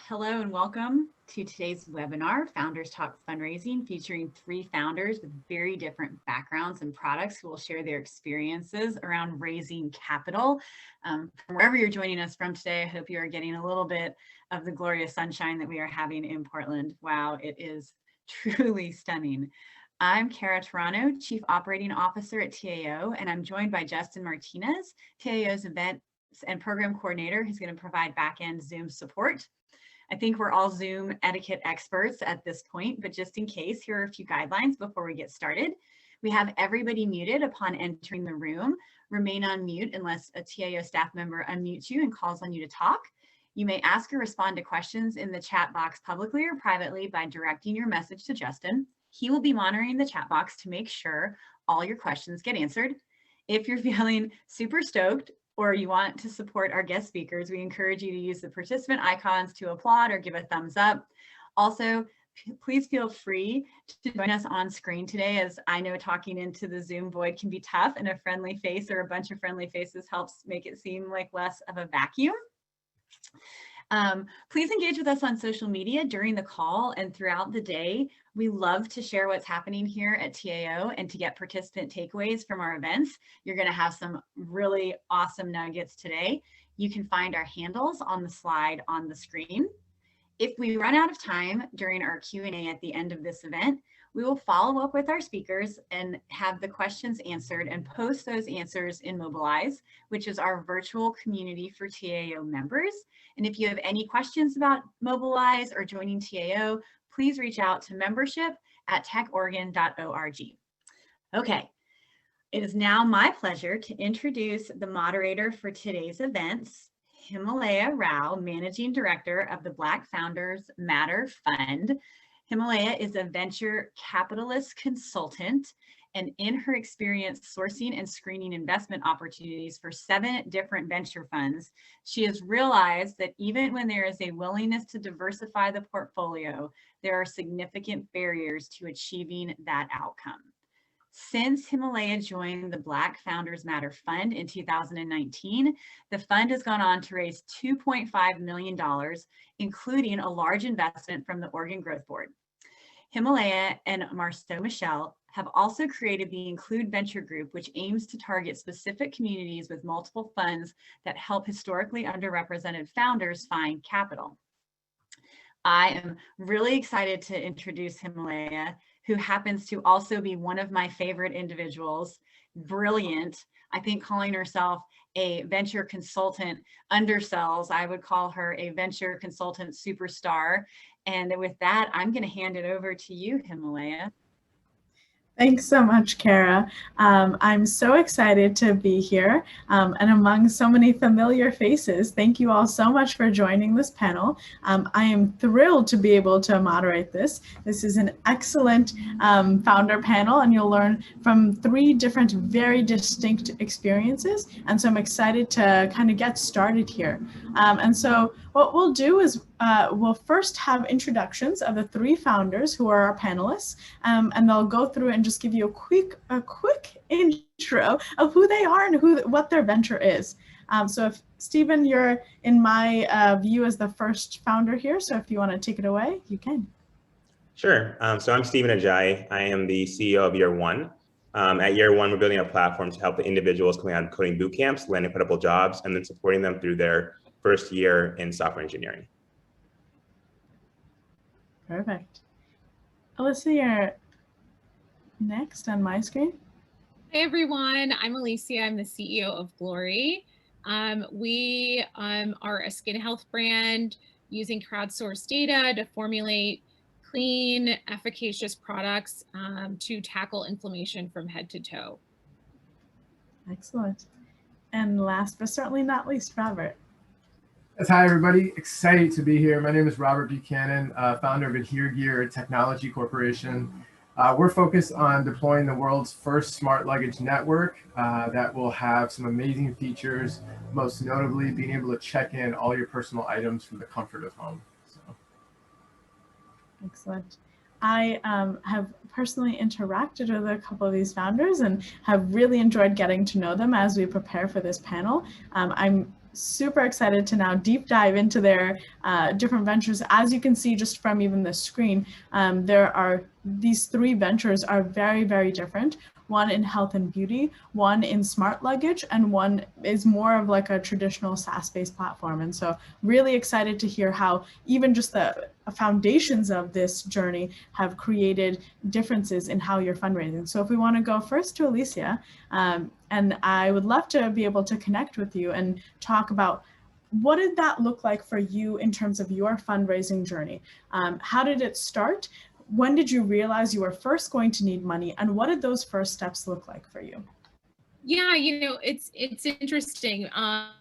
Hello and welcome to today's webinar, Founders Talk Fundraising, featuring 3 founders with very different backgrounds and products who will share their experiences around raising capital. From wherever you're joining us from today, I hope you are getting a little bit of the glorious sunshine that we are having in Portland. Wow, it is truly stunning. I'm Kara Toronto, Chief Operating Officer at TAO, and I'm joined by Justin Martinez, TAO's Event and Program Coordinator, who's going to provide back-end Zoom support. I think we're all Zoom etiquette experts at this point, but just in case, here are a few guidelines before we get started. We have everybody muted upon entering the room. Remain on mute unless a TAO staff member unmutes you and calls on you to talk. You may ask or respond to questions in the chat box publicly or privately by directing your message to Justin. He will be monitoring the chat box to make sure all your questions get answered. If you're feeling super stoked or you want to support our guest speakers, we encourage you to use the participant icons to applaud or give a thumbs up. Also, please feel free to join us on screen today, as I know talking into the Zoom void can be tough, and a friendly face or a bunch of friendly faces helps make it seem like less of a vacuum. Please engage with us on social media during the call and throughout the day. We love to share what's happening here at TAO and to get participant takeaways from our events. You're going to have some really awesome nuggets today. You can find our handles on the slide on the screen. If we run out of time during our Q&A at the end of this event, we will follow up with our speakers and have the questions answered and post those answers in Mobilize, which is our virtual community for TAO members. And if you have any questions about Mobilize or joining TAO, please reach out to membership@techoregon.org. Okay, it is now my pleasure to introduce the moderator for today's events, Himalaya Rao, Managing Director of the Black Founders Matter Fund. Himalaya is a venture capitalist consultant, and in her experience sourcing and screening investment opportunities for 7 different venture funds, she has realized that even when there is a willingness to diversify the portfolio, there are significant barriers to achieving that outcome. Since Himalaya joined the Black Founders Matter Fund in 2019, the fund has gone on to raise $2.5 million, including a large investment from the Oregon Growth Board. Himalaya and Marceau Michel have also created the Include Venture Group, which aims to target specific communities with multiple funds that help historically underrepresented founders find capital. I am really excited to introduce Himalaya, who happens to also be one of my favorite individuals. Brilliant. I think calling herself a venture consultant undersells. I would call her a venture consultant superstar. And with that, I'm going to hand it over to you, Himalaya. Thanks so much, Kara. I'm so excited to be here and among so many familiar faces. Thank you all so much for joining this panel. I am thrilled to be able to moderate this. This is an excellent founder panel, and you'll learn from 3 different, very distinct experiences. And so I'm excited to kind of get started here. And so what we'll do is we'll first have introductions of the 3 founders who are our panelists, and they'll go through and just give you a quick intro of who they are and what their venture is. So if Stephen, you're in my view as the first founder here, so if you want to take it away, you can. Sure. So I'm Stephen Ajayi. I am the CEO of Year One. At Year One, we're building a platform to help the individuals coming out of coding boot camps land incredible jobs, and then supporting them through their first year in software engineering. Perfect. Alyssa, you're next on my screen. Hey everyone, I'm Alicia. I'm the CEO of Glory. We are a skin health brand using crowdsourced data to formulate clean, efficacious products to tackle inflammation from head to toe. Excellent. And last but certainly not least, Robert. Yes, hi everybody, excited to be here. My name is Robert Buchanan, founder of Adhere Gear Technology Corporation. We're focused on deploying the world's first smart luggage network that will have some amazing features, most notably being able to check in all your personal items from the comfort of home. So. Excellent. I have personally interacted with a couple of these founders and have really enjoyed getting to know them as we prepare for this panel. I'm super excited to now deep dive into their different ventures. As you can see just from even the screen, these 3 ventures are very, very different. One in health and beauty, one in smart luggage, and one is more of like a traditional SaaS-based platform. And so really excited to hear how even just the foundations of this journey have created differences in how you're fundraising. So if we want to go first to Alicia, and I would love to be able to connect with you and talk about what did that look like for you in terms of your fundraising journey? How did it start? When did you realize you were first going to need money, and what did those first steps look like for you? Yeah, it's interesting. I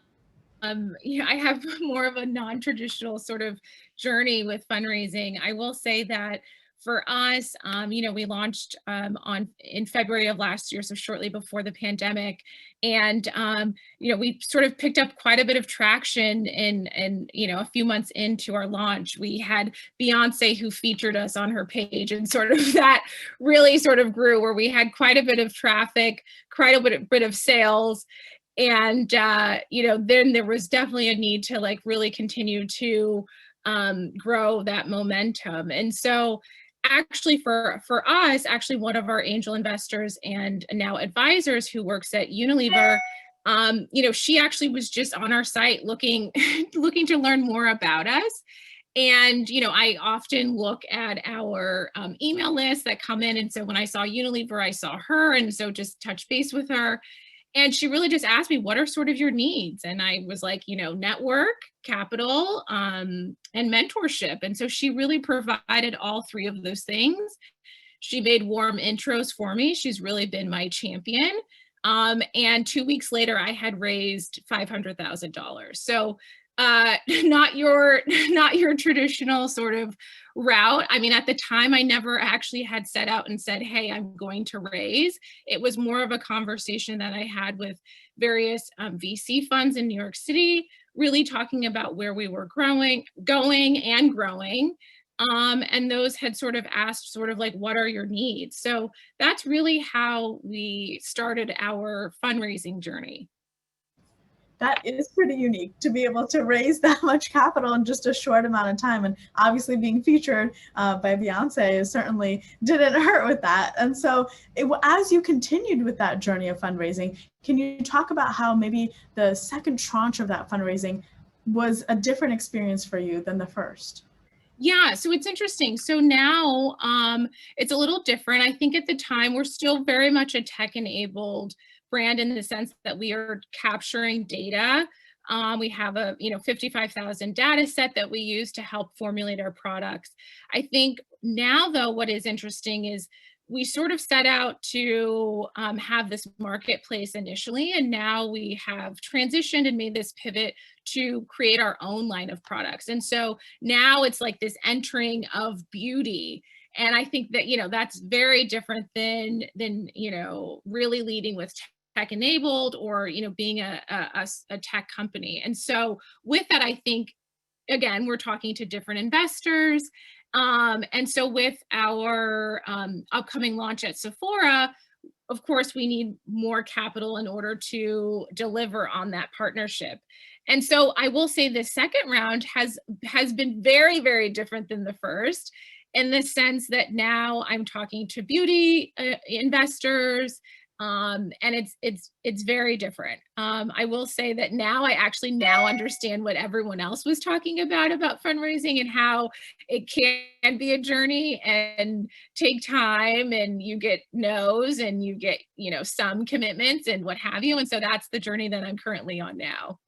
have more of a non-traditional sort of journey with fundraising. I will say that for us, we launched in February of last year, so shortly before the pandemic, and we sort of picked up quite a bit of traction. And a few months into our launch, we had Beyonce who featured us on her page, and sort of that really sort of grew, where we had quite a bit of traffic, quite a bit of sales. And then there was definitely a need to like really continue to grow that momentum. And so actually for us, actually one of our angel investors and now advisors who works at Unilever, she actually was just on our site looking to learn more about us. And, I often look at our email lists that come in. And so when I saw Unilever, I saw her. And so just touch base with her. And she really just asked me, what are sort of your needs? And I was like, network, capital, and mentorship. And so she really provided all 3 of those things. She made warm intros for me. She's really been my champion. And 2 weeks later, I had raised $500,000. So not your traditional sort of route. I mean, at the time, I never actually had set out and said, hey, I'm going to raise. It was more of a conversation that I had with various VC funds in New York City, really talking about where we were going and growing. And those had sort of asked sort of like, what are your needs? So that's really how we started our fundraising journey. That is pretty unique to be able to raise that much capital in just a short amount of time. And obviously being featured by Beyonce certainly didn't hurt with that. And so as you continued with that journey of fundraising, can you talk about how maybe the second tranche of that fundraising was a different experience for you than the first? Yeah, so it's interesting. So now it's a little different. I think at the time we're still very much a tech-enabled brand in the sense that we are capturing data. We have a 55,000 data set that we use to help formulate our products. I think now though, what is interesting is we sort of set out to have this marketplace initially, and now we have transitioned and made this pivot to create our own line of products. And so now it's like this entering of beauty. And I think that, that's very different than really leading with tech enabled or, being a tech company. And so with that, I think, again, we're talking to different investors. And so with our upcoming launch at Sephora, of course, we need more capital in order to deliver on that partnership. And so I will say the second round has been very, very different than the first, in the sense that now I'm talking to beauty investors, and it's very different. I will say that now I actually now understand what everyone else was talking about fundraising, and how it can be a journey and take time, and you get no's and you get, some commitments and what have you. And so that's the journey that I'm currently on now.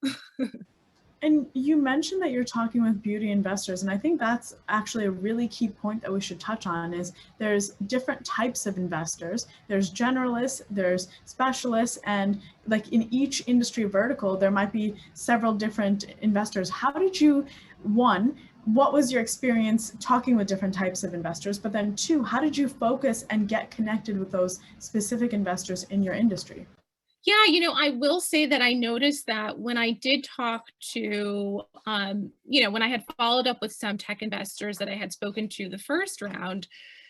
And you mentioned that you're talking with beauty investors, and I think that's actually a really key point that we should touch on. Is there's different types of investors. There's generalists, there's specialists, and like in each industry vertical, there might be several different investors. How did you, one, what was your experience talking with different types of investors? But then 2, how did you focus and get connected with those specific investors in your industry? Yeah, I will say that I noticed that when I did talk to, when I had followed up with some tech investors that I had spoken to the first round,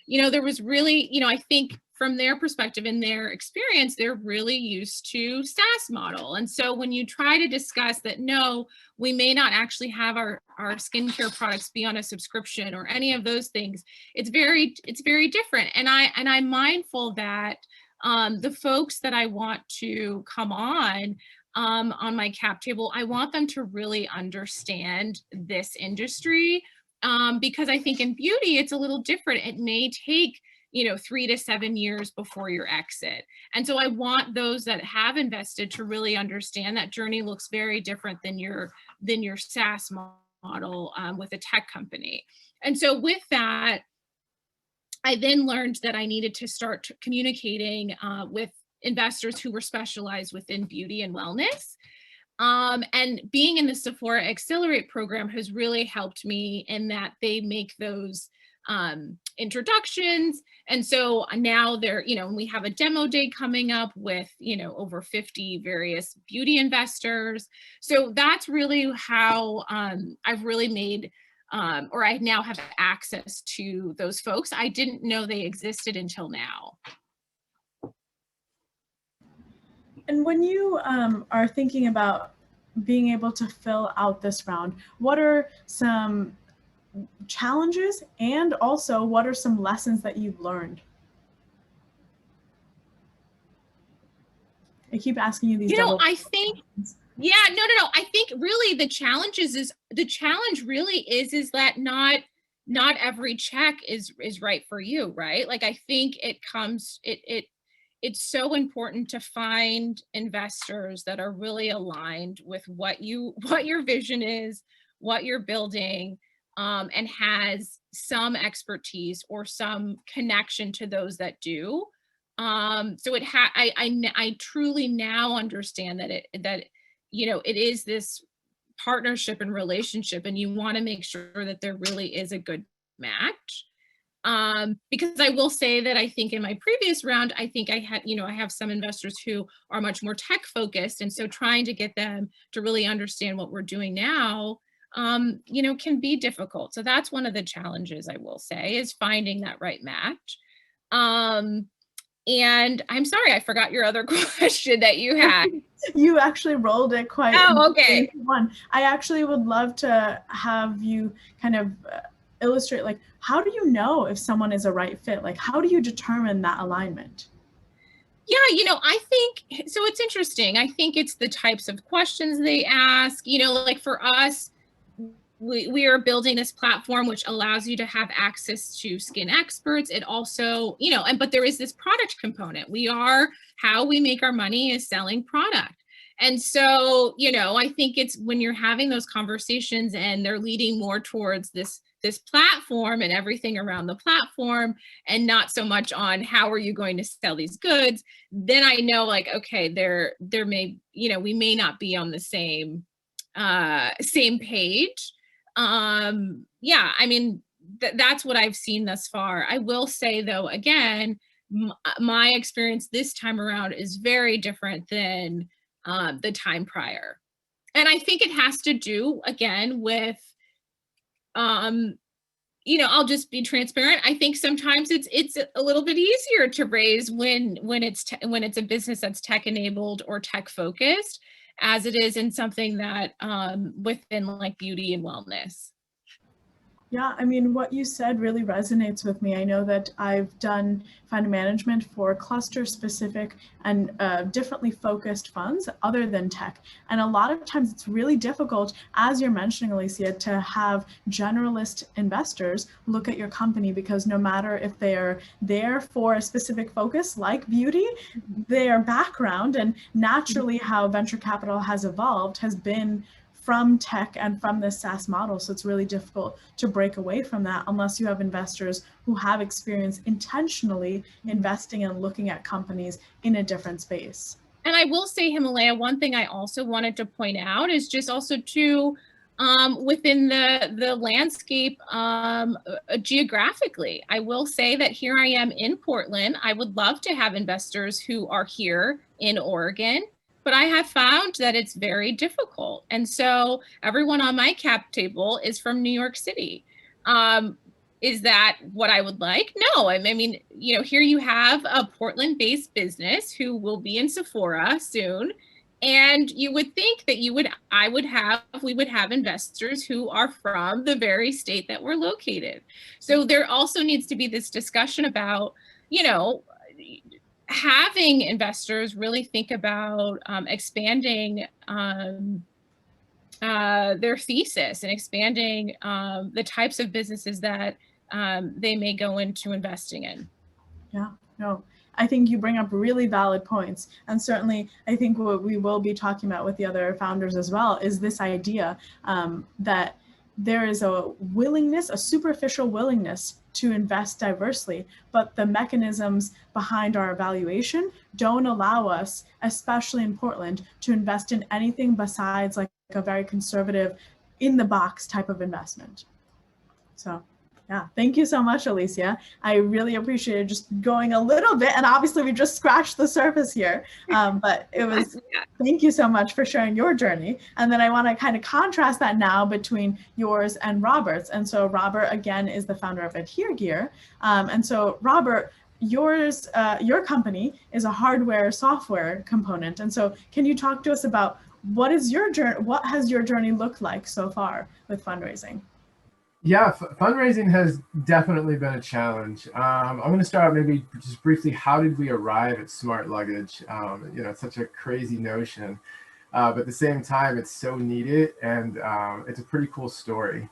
there was really, I think from their perspective and their experience, they're really used to SaaS model. And so when you try to discuss that, no, we may not actually have our skincare products be on a subscription or any of those things, it's very different. And I'm mindful that the folks that I want to come on my cap table, I want them to really understand this industry, because I think in beauty, it's a little different. It may take 3 to 7 years before your exit. And so I want those that have invested to really understand that journey looks very different than your SaaS model with a tech company. And so with that, I then learned that I needed to start communicating with investors who were specialized within beauty and wellness. And being in the Sephora Accelerate program has really helped me in that they make those introductions. And so now we have a demo day coming up with, over 50 various beauty investors. So that's really how I've really made, or I now have access to those folks. I didn't know they existed until now. And when you are thinking about being able to fill out this round, what are some challenges, and also what are some lessons that you've learned? I keep asking you these. I think, yeah, no. I think really the challenge really is that not every check is right for you, right? Like, I think it's so important to find investors that are really aligned with what your vision is, what you're building, and has some expertise or some connection to those that do. So I truly now understand that it is this partnership and relationship, and you want to make sure that there really is a good match. Because I will say that I think in my previous round, I think I have some investors who are much more tech focused. And so trying to get them to really understand what we're doing now, can be difficult. So that's one of the challenges, I will say, is finding that right match. And I'm sorry, I forgot your other question that you had. You actually rolled it quite. Oh, okay. I actually would love to have you kind of illustrate, like, how do you know if someone is a right fit? Like, how do you determine that alignment? Yeah, I think, so it's interesting. I think it's the types of questions they ask, like for us, we are building this platform which allows you to have access to skin experts. It also, but there is this product component. How we make our money is selling product. And so, I think it's when you're having those conversations and they're leading more towards this platform and everything around the platform, and not so much on how are you going to sell these goods, then I know, like, okay, there may, we may not be on the same page. Yeah, I mean, that's what I've seen thus far. I will say, though, again, my experience this time around is very different than the time prior. And I think it has to do, again, with, I'll just be transparent. I think sometimes it's a little bit easier to raise when it's a business that's tech enabled or tech focused, as it is in something that within like beauty and wellness. Yeah, I mean, what you said really resonates with me. I know that I've done fund management for cluster specific and differently focused funds other than tech. And a lot of times it's really difficult, as you're mentioning, Alicia, to have generalist investors look at your company, because no matter if they're there for a specific focus like beauty, their background and naturally how venture capital has evolved has been from tech and from this SaaS model. So it's really difficult to break away from that unless you have investors who have experience intentionally investing and looking at companies in a different space. And I will say, Himalaya, one thing I also wanted to point out is just also to within the landscape geographically. I will say that here I am in Portland. I would love to have investors who are here in Oregon, but I have found that it's very difficult. And so everyone on my cap table is from New York City. Is that what I would like? No, I mean, you know, here you have a Portland-based business who will be in Sephora soon. And you would think that we would have investors who are from the very state that we're located. So there also needs to be this discussion about, you know, having investors really think about expanding their thesis and expanding the types of businesses that they may go into investing in. Yeah, no, I think you bring up really valid points. And certainly, I think what we will be talking about with the other founders as well is this idea that there is a willingness, a superficial willingness to invest diversely, but the mechanisms behind our evaluation don't allow us, especially in Portland, to invest in anything besides like a very conservative, in the box type of investment. So yeah, thank you so much, Alicia. I really appreciated just going a little bit, and obviously we just scratched the surface here, but it was, thank you so much for sharing your journey. And then I want to kind of contrast that now between yours and Robert's. And so Robert, again, is the founder of Adhere Gear. And so Robert, your company is a hardware software component. And so can you talk to us about what is your journey, what has your journey looked like so far with fundraising? Yeah, fundraising has definitely been a challenge. I'm going to start out maybe just briefly. How did we arrive at smart luggage? You know, it's such a crazy notion, but at the same time, it's so needed, and it's a pretty cool story.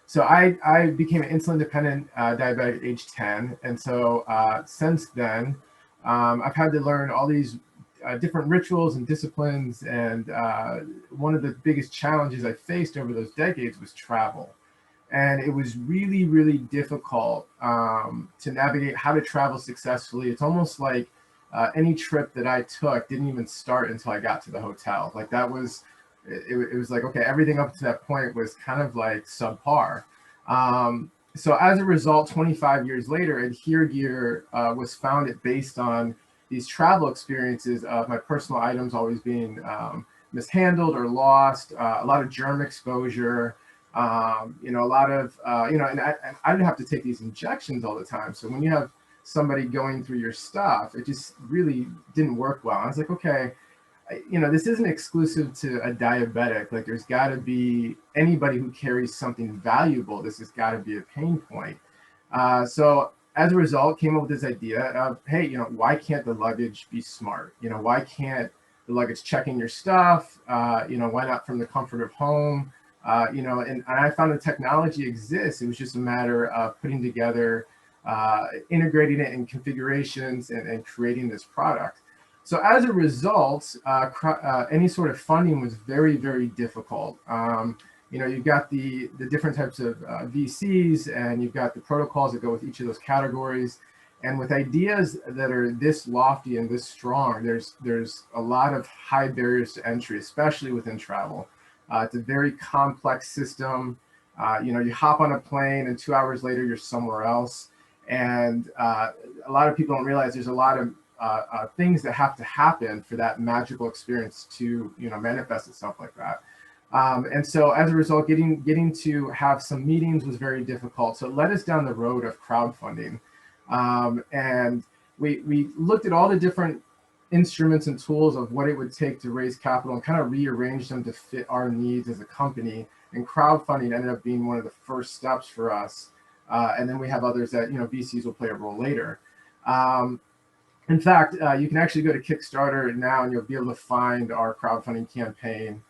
So I became an insulin-dependent diabetic at age 10, and so since then, I've had to learn all these different rituals and disciplines, and one of the biggest challenges I faced over those decades was travel. And it was really, really difficult to navigate how to travel successfully. It's almost like any trip that I took didn't even start until I got to the hotel. Like that was, it was like, okay, everything up to that point was kind of like subpar. So as a result, 25 years later, Adhere Gear was founded based on these travel experiences of my personal items always being mishandled or lost, a lot of germ exposure, you know, a lot of, you know, and I didn't have to take these injections all the time. So when you have somebody going through your stuff, it just really didn't work well. I was like, okay, you know, this isn't exclusive to a diabetic. Like there's got to be anybody who carries something valuable. This has got to be a pain point. So as a result, came up with this idea of, hey, you know, why can't the luggage be smart? You know, why can't the luggage check in your stuff? You know, why not from the comfort of home? You know, and I found the technology exists. It was just a matter of putting together, integrating it in configurations and creating this product. So as a result, any sort of funding was very, very difficult. You know, you've got the different types of VCs, and you've got the protocols that go with each of those categories. And with ideas that are this lofty and this strong, there's a lot of high barriers to entry, especially within travel. It's a very complex system. You know, you hop on a plane and 2 hours later, you're somewhere else. And a lot of people don't realize there's a lot of things that have to happen for that magical experience to, you know, manifest itself like that. And so as a result, getting to have some meetings was very difficult. So it led us down the road of crowdfunding. And we looked at all the different instruments and tools of what it would take to raise capital and kind of rearrange them to fit our needs as a company. And crowdfunding ended up being one of the first steps for us. And then we have others that, you know, VCs will play a role later. In fact, you can actually go to Kickstarter now and you'll be able to find our crowdfunding campaign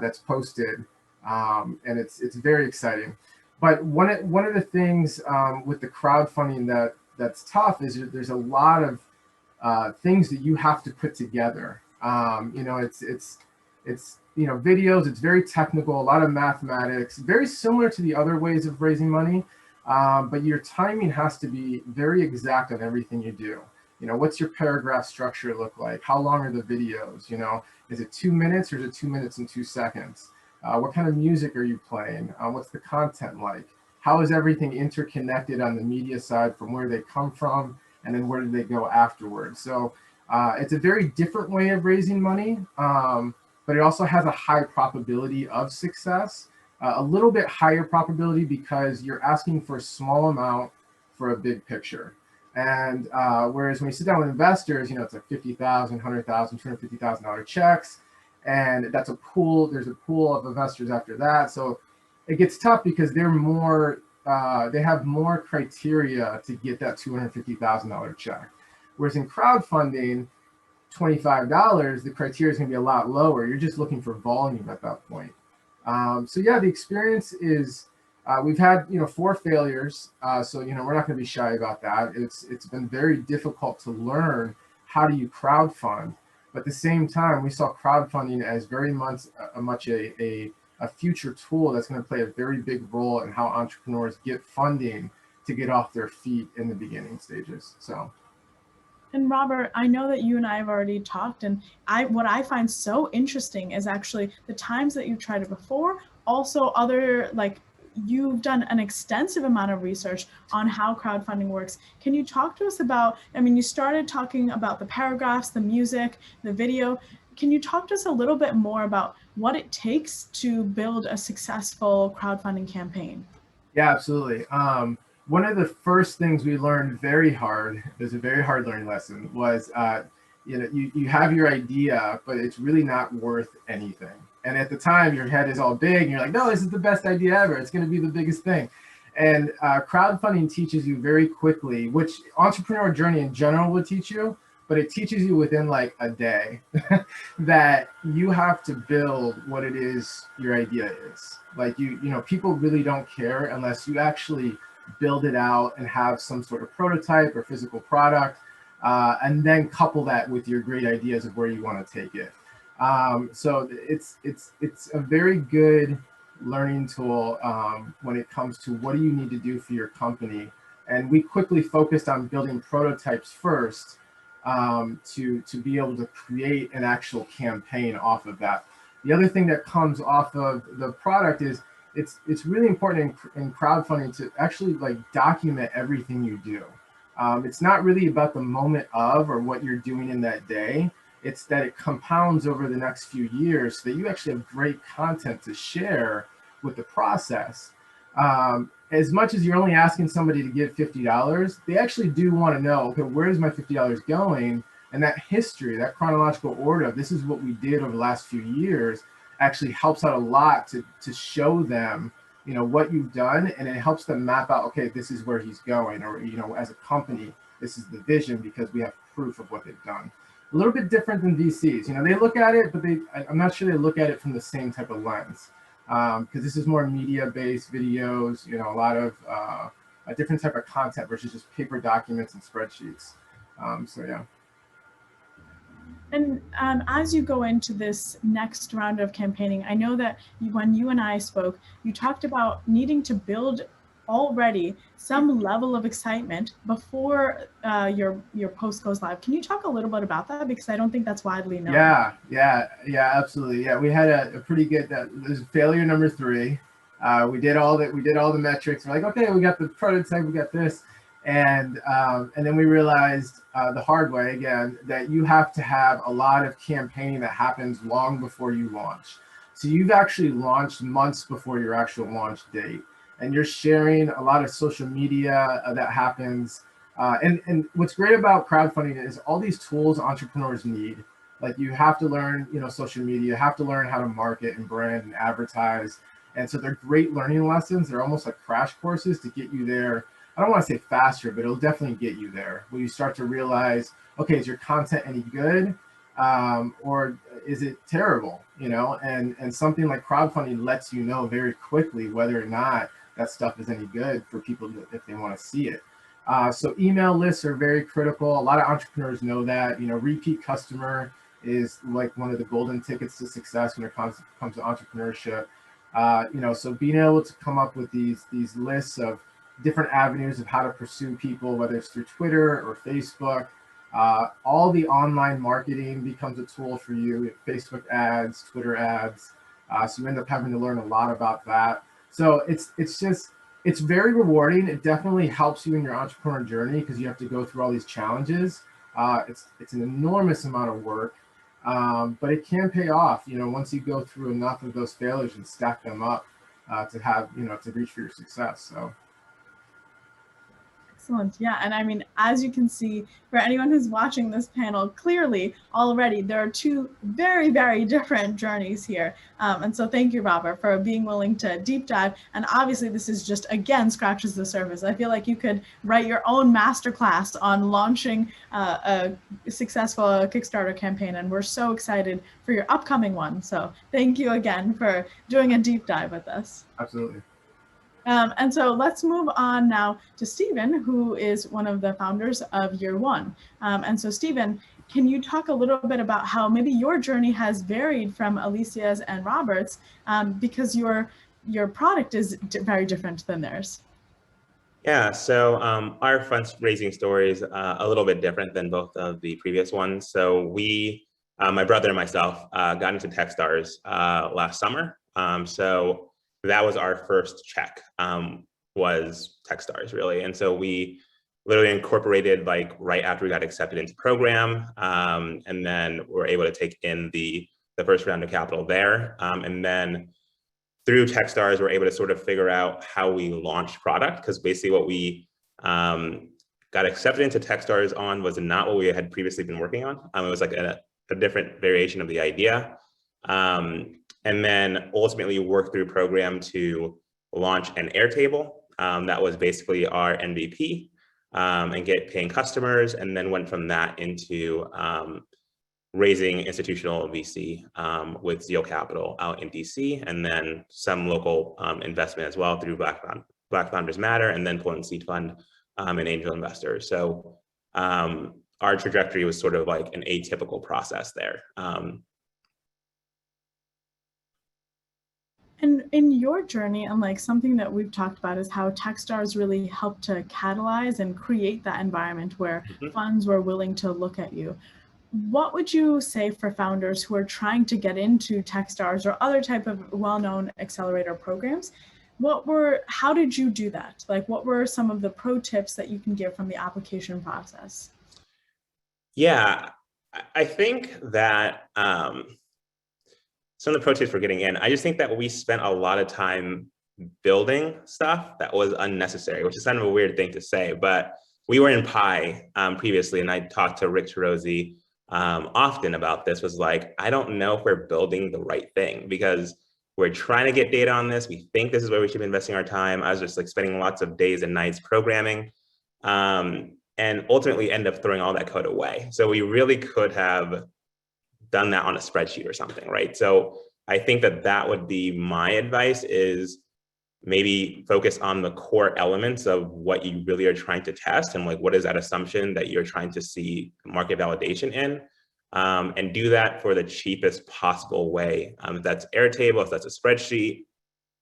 that's posted. And it's very exciting. But one of the things with the crowdfunding that's tough is there's a lot of things that you have to put together. You know, it's you know, videos, it's very technical, a lot of mathematics, very similar to the other ways of raising money, but your timing has to be very exact on everything you do. You know, what's your paragraph structure look like? How long are the videos? You know, is it 2 minutes or is it 2 minutes and 2 seconds? What kind of music are you playing? What's the content like? How is everything interconnected on the media side from where they come from? And then where do they go afterwards? So it's a very different way of raising money, but it also has a high probability of success. a little bit higher probability because you're asking for a small amount for a big picture. And whereas when you sit down with investors, it's like $50,000, $100,000, $250,000 checks, and that's a pool. There's a pool of investors after that, so it gets tough because they're more. They have more criteria to get that $250,000 check. Whereas in crowdfunding, $25, the criteria is going to be a lot lower. You're just looking for volume at that point. So yeah, the experience is we've had 4 failures. So we're not going to be shy about that. It's been very difficult to learn how do you crowdfund, but at the same time, we saw crowdfunding as very much a future tool that's going to play a very big role in how entrepreneurs get funding to get off their feet in the beginning stages. So. And Robert, I know that you and I have already talked, and what I find so interesting is actually the times that you've tried it before, also you've done an extensive amount of research on how crowdfunding works. Can you talk to us about, you started talking about the paragraphs, the music, the video. Can you talk to us a little bit more about what it takes to build a successful crowdfunding campaign? Yeah, absolutely. One of the first things we learned very hard, there's a very hard learning lesson, was you have your idea, but it's really not worth anything. And at the time, your head is all big, and you're like, no, this is the best idea ever. It's going to be the biggest thing. And crowdfunding teaches you very quickly, which entrepreneur journey in general will teach you, but it teaches you within like a day that you have to build what it is your idea is. Like people really don't care unless you actually build it out and have some sort of prototype or physical product, and then couple that with your great ideas of where you want to take it. So it's a very good learning tool when it comes to what do you need to do for your company. And we quickly focused on building prototypes first to be able to create an actual campaign off of that. The other thing that comes off of the product is it's really important in crowdfunding to actually document everything you do. It's not really about the moment of or what you're doing in that day. It's that it compounds over the next few years so that you actually have great content to share with the process. As much as you're only asking somebody to give $50, they actually do want to know, okay, where's my $50 going? And that history, that chronological order of this is what we did over the last few years actually helps out a lot to show them, what you've done, and it helps them map out, okay, this is where he's going, or, as a company, this is the vision because we have proof of what they've done. A little bit different than VCs. They look at it, but I'm not sure they look at it from the same type of lens. Because this is more media-based videos, a lot of a different type of content versus just paper documents and spreadsheets. So yeah. And as you go into this next round of campaigning, I know that when you and I spoke, you talked about needing to build already some level of excitement before your post goes live. Can you talk a little bit about that? Because I don't think that's widely known. Yeah, absolutely. Yeah, we had a pretty good, this is failure number 3. We did all the metrics. We're like, okay, we got the prototype, we got this. And then we realized the hard way again, that you have to have a lot of campaigning that happens long before you launch. So you've actually launched months before your actual launch date. And you're sharing a lot of social media that happens. And what's great about crowdfunding is all these tools entrepreneurs need. Like you have to learn, social media, you have to learn how to market and brand and advertise. And so they're great learning lessons. They're almost like crash courses to get you there. I don't want to say faster, but it'll definitely get you there where you start to realize, okay, is your content any good? Or is it terrible? And something like crowdfunding lets you know very quickly whether or not that stuff is any good for people if they want to see it. So email lists are very critical. A lot of entrepreneurs know that. Repeat customer is like one of the golden tickets to success when it comes to entrepreneurship. So being able to come up with these lists of different avenues of how to pursue people, whether it's through Twitter or Facebook. All the online marketing becomes a tool for you. Facebook ads, Twitter ads. So you end up having to learn a lot about that. So it's very rewarding. It definitely helps you in your entrepreneur journey because you have to go through all these challenges. It's an enormous amount of work, but it can pay off. Once you go through enough of those failures and stack them up, to have, to reach for your success. So. Excellent. Yeah. And I mean, as you can see, for anyone who's watching this panel, clearly already there are two very, very different journeys here. And so thank you, Robert, for being willing to deep dive. And obviously this is just, again, scratches the surface. I feel like you could write your own masterclass on launching a successful Kickstarter campaign. And we're so excited for your upcoming one. So thank you again for doing a deep dive with us. Absolutely. And so let's move on now to Stephen, who is one of the founders of Year One. And so Stephen, can you talk a little bit about how maybe your journey has varied from Alicia's and Robert's, because your product is very different than theirs? Yeah, so our fundraising story is a little bit different than both of the previous ones. So we, my brother and myself, got into Techstars last summer. So that was our first check, was Techstars, really. And so we literally incorporated like right after we got accepted into program, and then we're able to take in the first round of capital there. And then through Techstars, we're able to sort of figure out how we launch product, because basically what we got accepted into Techstars on was not what we had previously been working on. It was like a different variation of the idea. And then ultimately work through program to launch an Airtable. That was basically our MVP, and get paying customers, and then went from that into raising institutional VC with Zeal Capital out in DC, and then some local investment as well through Black Founders Matter, and then pulling seed fund and angel investors. So our trajectory was sort of like an atypical process there. And in your journey, and like something that we've talked about is how Techstars really helped to catalyze and create that environment where funds were willing to look at you. What would you say for founders who are trying to get into Techstars or other type of well-known accelerator programs? How did you do that? Like, what were some of the pro tips that you can give from the application process? Yeah, I think that some of the pro tips for getting in, I just think that we spent a lot of time building stuff that was unnecessary, which is kind of a weird thing to say, but we were in Pi previously, and I talked to Rick Tarosi often about this, was like, I don't know if we're building the right thing, because we're trying to get data on this. We think this is where we should be investing our time. I was just like spending lots of days and nights programming, and ultimately end up throwing all that code away. So we really could have done that on a spreadsheet or something, right? So I think that that would be my advice, is maybe focus on the core elements of what you really are trying to test, and like, what is that assumption that you're trying to see market validation in, and do that for the cheapest possible way. If that's Airtable, if that's a spreadsheet,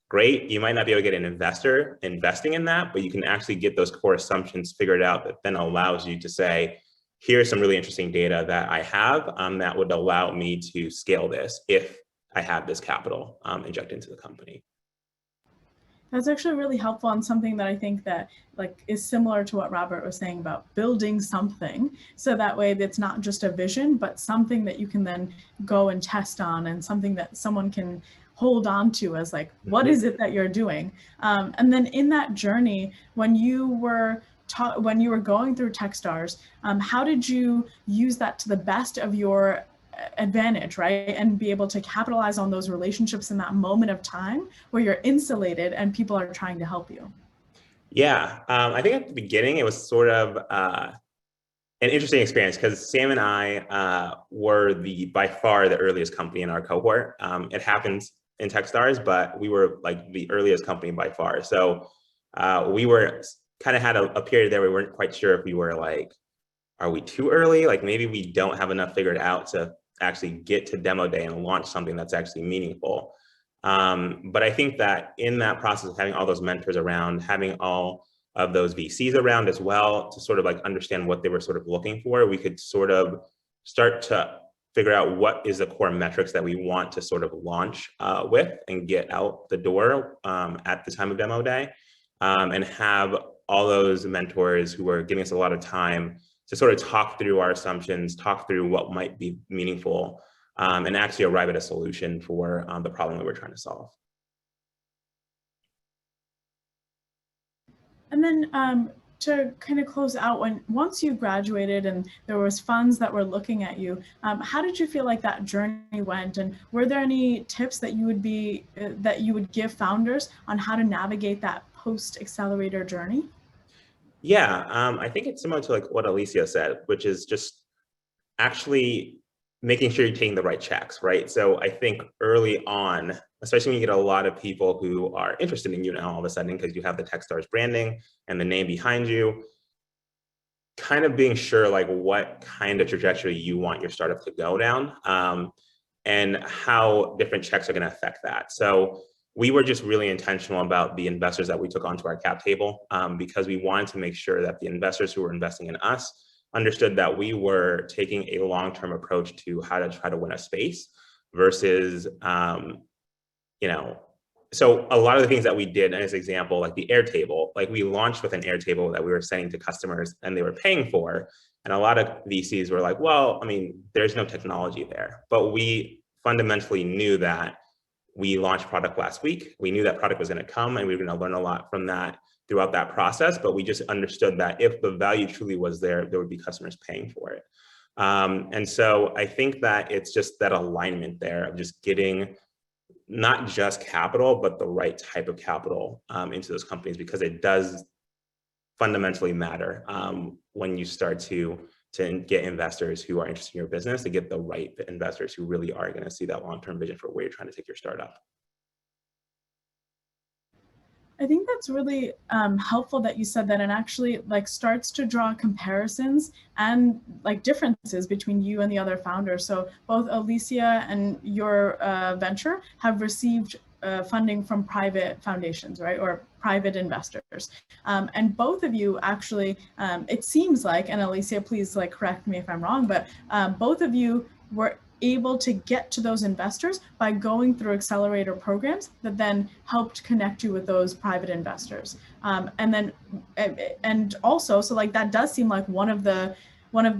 great. You might not be able to get an investor investing in that, but you can actually get those core assumptions figured out that then allows you to say, here's some really interesting data that I have that would allow me to scale this if I have this capital injected into the company. That's actually really helpful, and something that I think that like is similar to what Robert was saying about building something. So that way it's not just a vision, but something that you can then go and test on, and something that someone can hold on to as like, what is it that you're doing? And then in that journey, when you were going through Techstars, how did you use that to the best of your advantage, right? And be able to capitalize on those relationships in that moment of time where you're insulated and people are trying to help you? Yeah, I think at the beginning it was sort of an interesting experience, because Sam and I were by far the earliest company in our cohort. It happens in Techstars, but we were like the earliest company by far. So we were kind of had a period there where we weren't quite sure if we were like, are we too early? Like maybe we don't have enough figured out to actually get to demo day and launch something that's actually meaningful. But I think that in that process of having all those mentors around, having all of those VCs around as well, to sort of like understand what they were sort of looking for, we could sort of start to figure out what is the core metrics that we want to sort of launch with and get out the door at the time of demo day, and have all those mentors who were giving us a lot of time to sort of talk through our assumptions, talk through what might be meaningful, and actually arrive at a solution for the problem that we're trying to solve. And then to kind of close out, once you graduated and there was funds that were looking at you, how did you feel like that journey went? And were there any tips that you would give founders on how to navigate that post-accelerator journey? Yeah, I think it's similar to like what Alicia said, which is just actually making sure you're taking the right checks, right? So I think early on, especially when you get a lot of people who are interested in you now all of a sudden because you have the Techstars branding and the name behind you, kind of being sure like what kind of trajectory you want your startup to go down, and how different checks are going to affect that. So we were just really intentional about the investors that we took onto our cap table, because we wanted to make sure that the investors who were investing in us understood that we were taking a long-term approach to how to try to win a space versus, so a lot of the things that we did, as an example, like the Airtable, like we launched with an Airtable that we were sending to customers and they were paying for. And a lot of VCs were like, well, I mean, there's no technology there. But we fundamentally knew that we launched product last week. We knew that product was going to come and we were going to learn a lot from that throughout that process. But we just understood that if the value truly was there, there would be customers paying for it. And so I think that it's just that alignment there of just getting not just capital, but the right type of capital into those companies, because it does fundamentally matter when you start to get investors who are interested in your business, to get the right investors who really are going to see that long-term vision for where you're trying to take your startup. I think that's really helpful that you said that, and actually like starts to draw comparisons and like differences between you and the other founders. So both Alicia and your venture have received funding from private foundations, right, or private investors. And both of you actually, it seems like, and Alicia, please like correct me if I'm wrong, but both of you were able to get to those investors by going through accelerator programs that then helped connect you with those private investors. And also, so like that does seem like one of the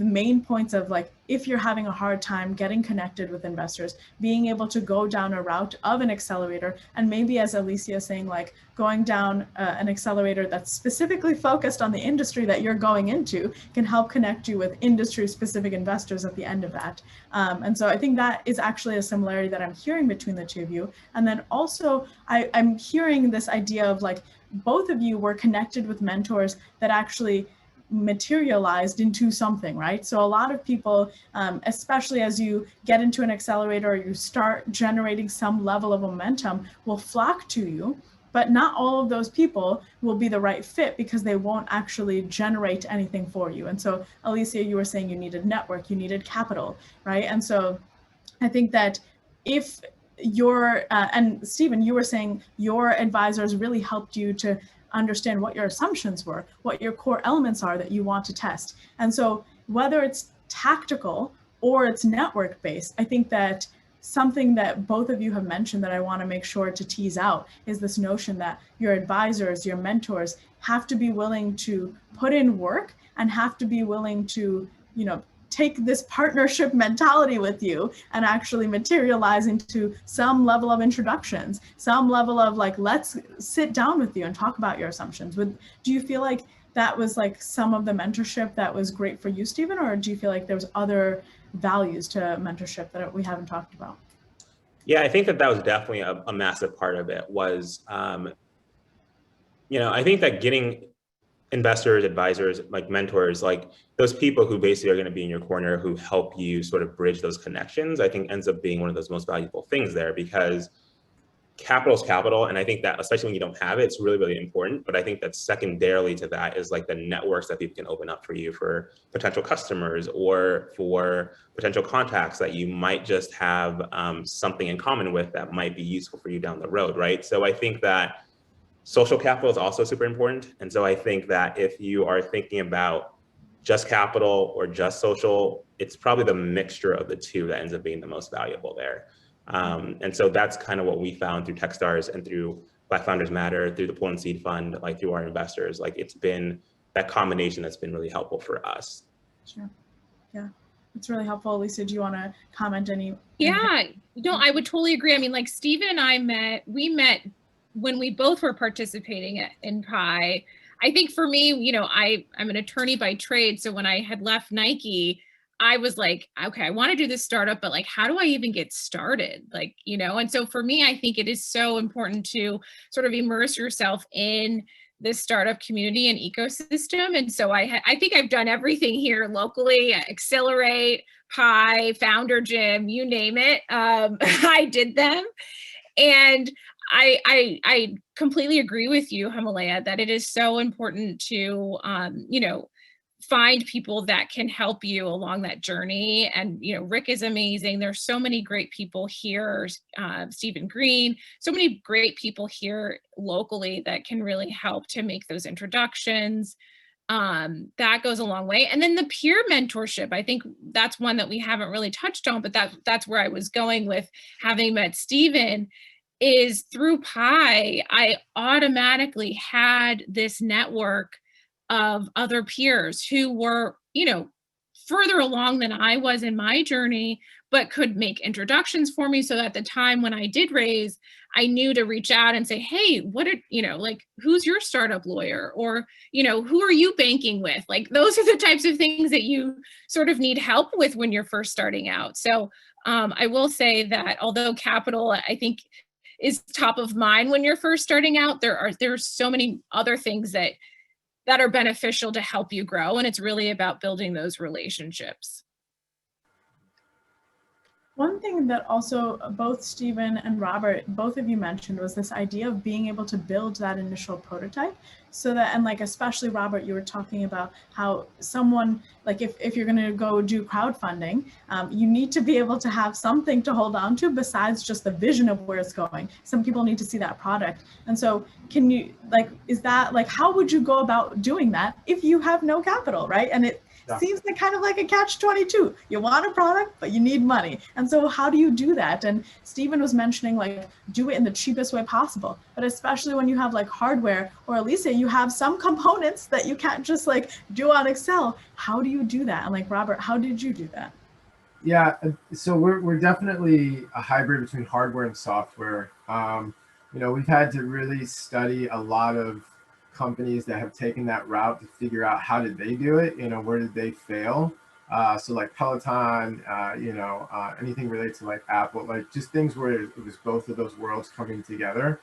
main points of like, if you're having a hard time getting connected with investors, being able to go down a route of an accelerator, and maybe as Alicia is saying, like going down an accelerator that's specifically focused on the industry that you're going into can help connect you with industry specific investors at the end of that. And so I think that is actually a similarity that I'm hearing between the two of you. And then also I'm hearing this idea of like, both of you were connected with mentors that actually materialized into something, right? So a lot of people, especially as you get into an accelerator or you start generating some level of momentum, will flock to you, but not all of those people will be the right fit because they won't actually generate anything for you. And so Alicia, you were saying you needed network, you needed capital, right? And so I think that if and Stephen, you were saying your advisors really helped you to understand what your assumptions were, what your core elements are that you want to test. And so whether it's tactical or it's network based, I think that something that both of you have mentioned that I want to make sure to tease out is this notion that your advisors, your mentors have to be willing to put in work and have to be willing to, take this partnership mentality with you and actually materialize into some level of introductions, some level of like, let's sit down with you and talk about your assumptions. Do you feel like that was like some of the mentorship that was great for you, Stephen, or do you feel like there was other values to mentorship that we haven't talked about? Yeah, I think that was definitely a massive part of it was, I think that getting investors, advisors, like mentors, like those people who basically are going to be in your corner, who help you sort of bridge those connections, I think ends up being one of those most valuable things there, because capital is capital. And I think that especially when you don't have it, it's really, really important. But I think that secondarily to that is like the networks that people can open up for you for potential customers or for potential contacts that you might just have something in common with that might be useful for you down the road, right? So I think that social capital is also super important. And so I think that if you are thinking about just capital or just social, it's probably the mixture of the two that ends up being the most valuable there. And so that's kind of what we found through Techstars and through Black Founders Matter, through the Pool and Seed Fund, like through our investors, like it's been that combination that's been really helpful for us. Sure. Yeah. It's really helpful. Lisa, do you want to comment any? Yeah, no, I would totally agree. I mean, like Stephen and I we met when we both were participating in Pi. I think for me, you know, I'm an attorney by trade. So when I had left Nike, I was like, okay, I want to do this startup, but like, how do I even get started? Like, you know, and so for me, I think it is so important to sort of immerse yourself in this startup community and ecosystem. And so I think I've done everything here locally, Accelerate, Pi, Founder Gym, you name it. I did them. And I completely agree with you, Himalaya, that it is so important to, you know, find people that can help you along that journey. And, you know, Rick is amazing. There's so many great people here, Stephen Green, so many great people here locally that can really help to make those introductions. That goes a long way. And then the peer mentorship, I think that's one that we haven't really touched on, but that's where I was going with having met Stephen. Is through Pi, I automatically had this network of other peers who were, you know, further along than I was in my journey, but could make introductions for me. So at the time when I did raise, I knew to reach out and say, hey, what are, you know, like, who's your startup lawyer? Or, you know, who are you banking with? Like, those are the types of things that you sort of need help with when you're first starting out. So I will say that although capital, I think, is top of mind when you're first starting out, there's so many other things that are beneficial to help you grow. And it's really about building those relationships. One thing that also both Stephen and Robert, both of you mentioned, was this idea of being able to build that initial prototype so that, and like, especially Robert, you were talking about how someone, like if you're gonna go do crowdfunding, you need to be able to have something to hold on to besides just the vision of where it's going. Some people need to see that product. And so can you, like, is that, like, how would you go about doing that if you have no capital, right? And it seems like kind of like a catch-22. You want a product, but you need money. And so how do you do that? And Stephen was mentioning, like, do it in the cheapest way possible. But especially when you have like hardware, or at least you have some components that you can't just like do on Excel. How do you do that? And like, Robert, how did you do that? Yeah, so we're definitely a hybrid between hardware and software. You know, we've had to really study a lot of companies that have taken that route to figure out how did they do it, you know, where did they fail. So like Peloton, you know, anything related to like Apple, like just things where it was both of those worlds coming together.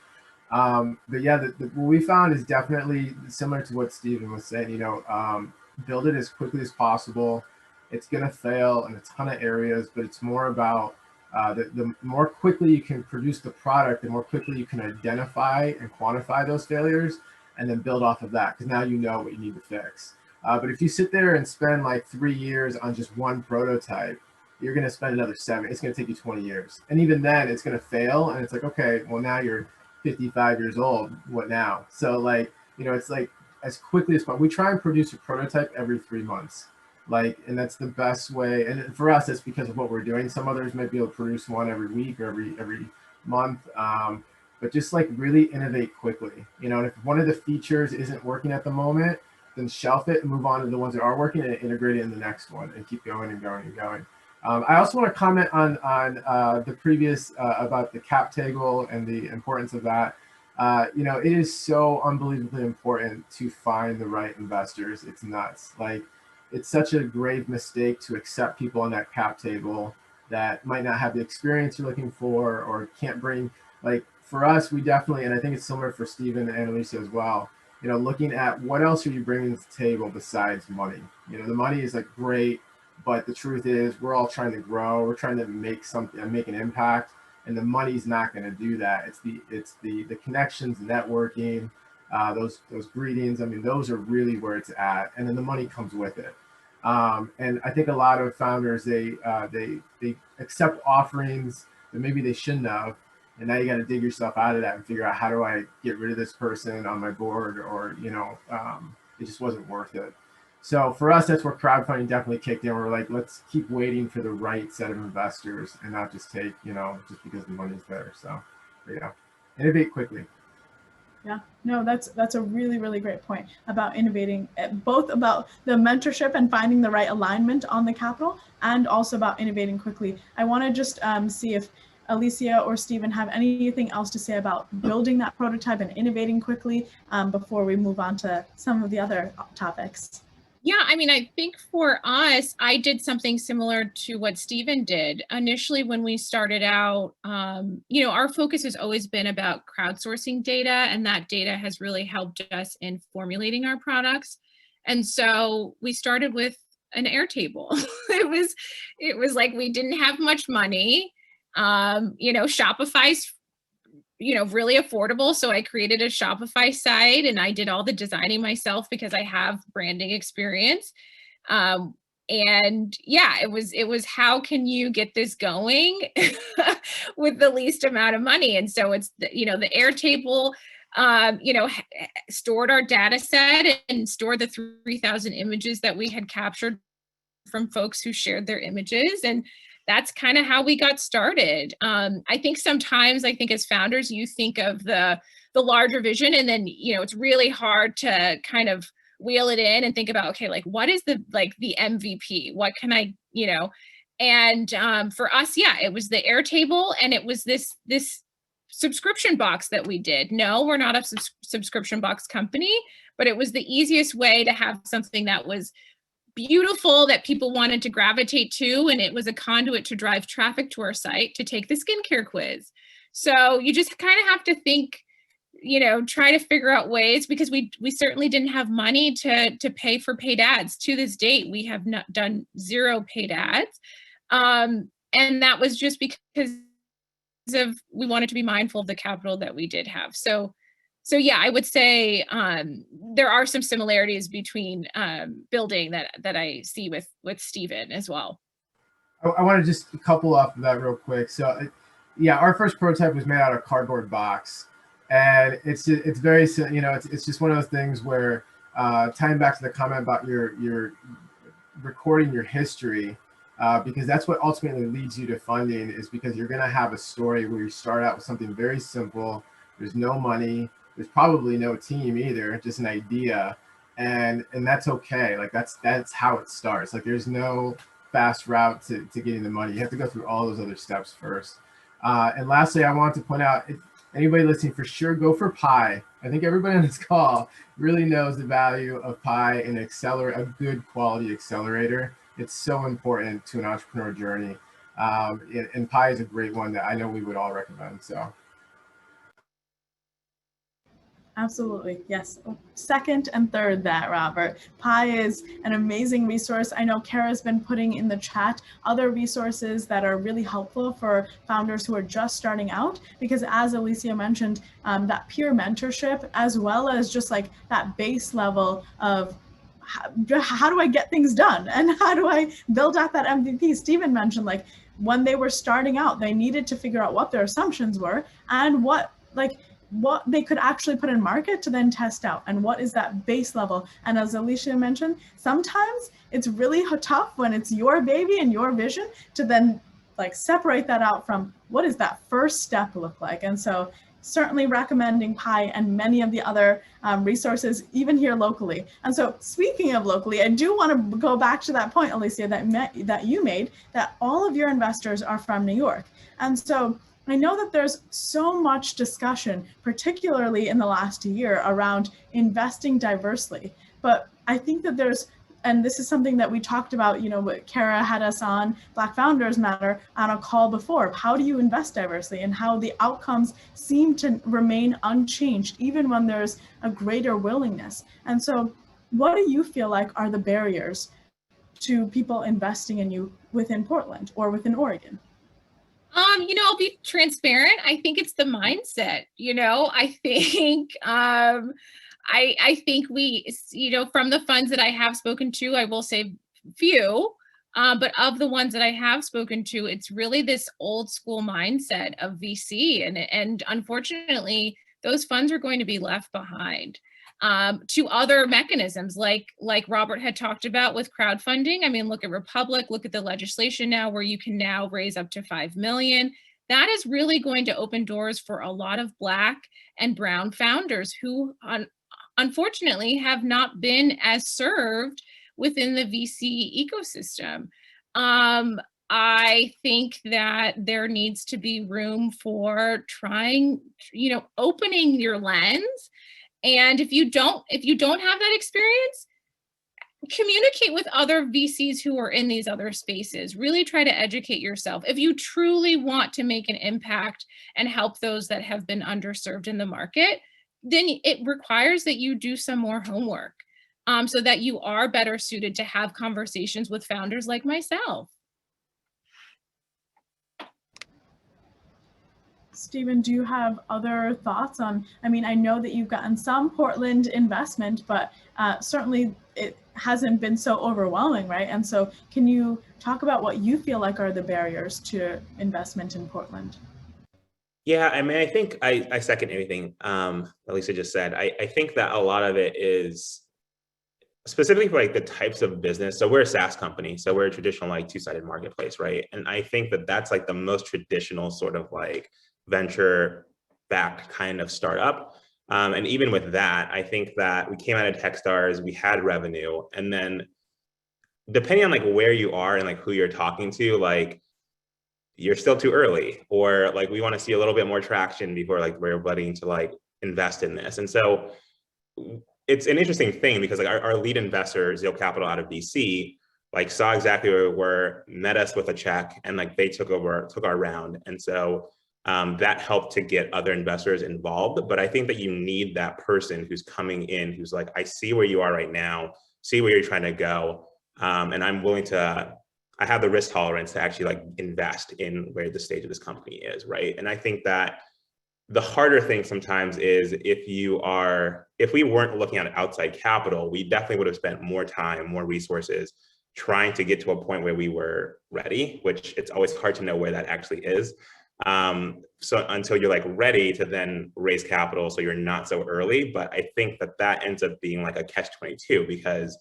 But yeah, what we found is definitely similar to what Stephen was saying, you know, build it as quickly as possible. It's going to fail in a ton of areas, but it's more about the more quickly you can produce the product, the more quickly you can identify and quantify those failures, and then build off of that, because now you know what you need to fix. But if you sit there and spend like 3 years on just one prototype, you're going to spend another 7. It's going to take you 20 years. And even then it's going to fail. And it's like, okay, well, now you're 55 years old. What now? So like, you know, it's like as quickly as possible. We try and produce a prototype every 3 months. Like, and that's the best way. And for us, that's because of what we're doing. Some others might be able to produce one every week or every month. But just like really innovate quickly, you know, and if one of the features isn't working at the moment, then shelf it and move on to the ones that are working and integrate it in the next one and keep going and going and going. I also want to comment on the previous about the cap table and the importance of that. You know, it is so unbelievably important to find the right investors. It's nuts. Like, it's such a grave mistake to accept people on that cap table that might not have the experience you're looking for or can't bring, like, for us, we definitely, and I think it's similar for Stephen and Alicia as well, you know, looking at what else are you bringing to the table besides money? You know, the money is like great, but the truth is we're all trying to grow. We're trying to make something, make an impact, and the money's not going to do that. It's the connections, networking, those greetings. I mean, those are really where it's at, and then the money comes with it. And I think a lot of founders, they accept offerings that maybe they shouldn't have. And now you got to dig yourself out of that and figure out, how do I get rid of this person on my board? Or, you know, it just wasn't worth it. So for us, that's where crowdfunding definitely kicked in. We're like, let's keep waiting for the right set of investors and not just take, you know, just because the money's there. So, yeah, innovate quickly. Yeah, no, that's a really, really great point about innovating, both about the mentorship and finding the right alignment on the capital, and also about innovating quickly. I want to just see if Alicia or Stephen have anything else to say about building that prototype and innovating quickly before we move on to some of the other topics? Yeah, I mean, I think for us, I did something similar to what Stephen did. Initially, when we started out, you know, our focus has always been about crowdsourcing data, and that data has really helped us in formulating our products. And so we started with an Airtable. it was like we didn't have much money. You know, Shopify's really affordable. So I created a Shopify site and I did all the designing myself because I have branding experience. And yeah, it was how can you get this going with the least amount of money? And so it's the Airtable, stored our data set and stored the 3,000 images that we had captured from folks who shared their images. And that's kind of how we got started. I think sometimes, as founders, you think of the larger vision, and then it's really hard to kind of wheel it in and think about, okay, like what is the MVP? What can I, And for us, yeah, it was the Airtable, and it was this subscription box that we did. No, we're not a subscription box company, but it was the easiest way to have something that was beautiful that people wanted to gravitate to, and it was a conduit to drive traffic to our site to take the skincare quiz. So you just kind of have to think, try to figure out ways, because we certainly didn't have money to pay for paid ads. To this date, we have not done 0 paid ads, and that was just because we wanted to be mindful of the capital that we did have. So yeah, I would say there are some similarities between building that I see with Stephen as well. I want to just couple off of that real quick. So yeah, our first prototype was made out of cardboard box, and it's very, it's just one of those things where tying back to the comment about your recording your history, because that's what ultimately leads you to funding, is because you're going to have a story where you start out with something very simple. There's no money. There's probably no team either, just an idea, and that's okay. Like that's how it starts. Like there's no fast route to getting the money. You have to go through all those other steps first. And lastly, I want to point out, if anybody listening, for sure go for Pi. I think everybody on this call really knows the value of Pi and a good quality accelerator. It's so important to an entrepreneur journey, and Pi is a great one that I know we would all recommend. So. Absolutely. Yes. Second and third that, Robert. Pi is an amazing resource. I know Kara's been putting in the chat other resources that are really helpful for founders who are just starting out, because as Alicia mentioned, that peer mentorship, as well as just like that base level of how do I get things done and how do I build out that MVP? Stephen mentioned, like when they were starting out, they needed to figure out what their assumptions were and what they could actually put in market to then test out, and what is that base level. And as Alicia mentioned, sometimes it's really tough when it's your baby and your vision to then separate that out from what does that first step look like. And so certainly recommending Pi and many of the other resources, even here locally. And so speaking of locally, I do want to go back to that point, Alicia, that you made, that all of your investors are from New York. And so I know that there's so much discussion, particularly in the last year, around investing diversely. But I think that and this is something that we talked about, Kara had us on Black Founders Matter on a call before. How do you invest diversely, and how the outcomes seem to remain unchanged, even when there's a greater willingness. And so what do you feel like are the barriers to people investing in you within Portland or within Oregon? I'll be transparent. I think it's the mindset. I think I think we, from the funds that I have spoken to, I will say few, but of the ones that I have spoken to, it's really this old school mindset of VC, and unfortunately, those funds are going to be left behind to other mechanisms like Robert had talked about with crowdfunding. I mean, look at Republic, look at the legislation now where you can now raise up to 5 million. That is really going to open doors for a lot of Black and Brown founders who unfortunately have not been as served within the VC ecosystem. I think that there needs to be room for trying, opening your lens. And if you don't have that experience, communicate with other VCs who are in these other spaces. Really try to educate yourself. If you truly want to make an impact and help those that have been underserved in the market, then it requires that you do some more homework, so that you are better suited to have conversations with founders like myself. Stephen, do you have other thoughts on, I mean, I know that you've gotten some Portland investment, but certainly it hasn't been so overwhelming, right? And so can you talk about what you feel like are the barriers to investment in Portland? Yeah, I mean, I think I second anything Lisa just said. I think that a lot of it is specifically for like the types of business. So we're a SaaS company, so we're a traditional like two-sided marketplace, right? And I think that that's like the most traditional sort of like venture-backed kind of startup. And even with that, I think that we came out of Techstars, we had revenue, and then depending on like where you are and like who you're talking to, like you're still too early, or like we want to see a little bit more traction before like we're ready to like invest in this. And so it's an interesting thing because like our lead investor, Zeal Capital out of DC, like saw exactly where we were, met us with a check, and like they took our round. And so that helped to get other investors involved. But I think that you need that person who's coming in, who's like, I see where you are right now, see where you're trying to go. And I'm willing to, I have the risk tolerance to actually like invest in where the stage of this company is, right? And I think that the harder thing sometimes is if we weren't looking at outside capital, we definitely would have spent more time, more resources trying to get to a point where we were ready, which it's always hard to know where that actually is. So until you're like ready to then raise capital, so you're not so early. But I think that ends up being like a catch-22 because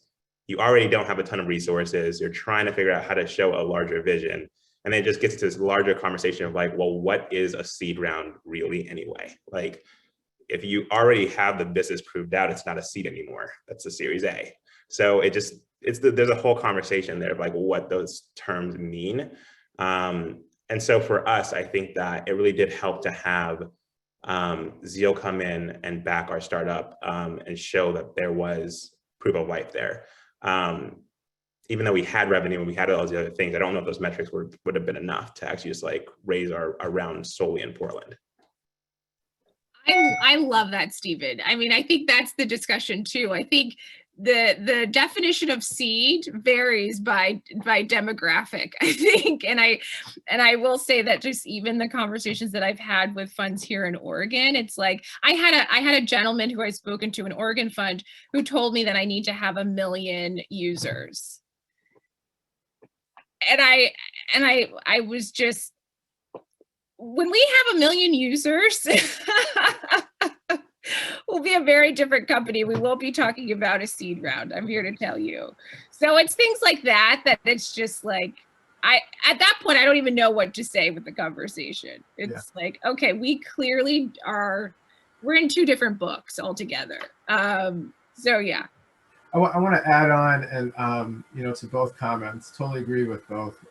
you already don't have a ton of resources. You're trying to figure out how to show a larger vision. And then it just gets to this larger conversation of like, well, what is a seed round really anyway? Like, if you already have the business proved out, it's not a seed anymore. That's a Series A. So there's a whole conversation there of like what those terms mean. And so for us, I think that it really did help to have Zeal come in and back our startup and show that there was proof of life there. Even though we had revenue and we had all these other things, I don't know if those metrics would have been enough to actually just like raise our round solely in Portland. I love that, Stephen. I mean, I think that's the discussion too. I think the definition of seed varies by demographic, I think. And I will say that just even the conversations that I've had with funds here in Oregon, it's like I had a gentleman who I've spoken to, an Oregon fund, who told me that I need to have 1 million users. And I was just, when we have 1 million users, we'll be a very different company. We won't be talking about a seed round, I'm here to tell you. So it's things like that it's just like, at that point, I don't even know what to say with the conversation. It's like, okay, we clearly we're in 2 different books altogether. So yeah. I want to add on and, to both comments, totally agree with both.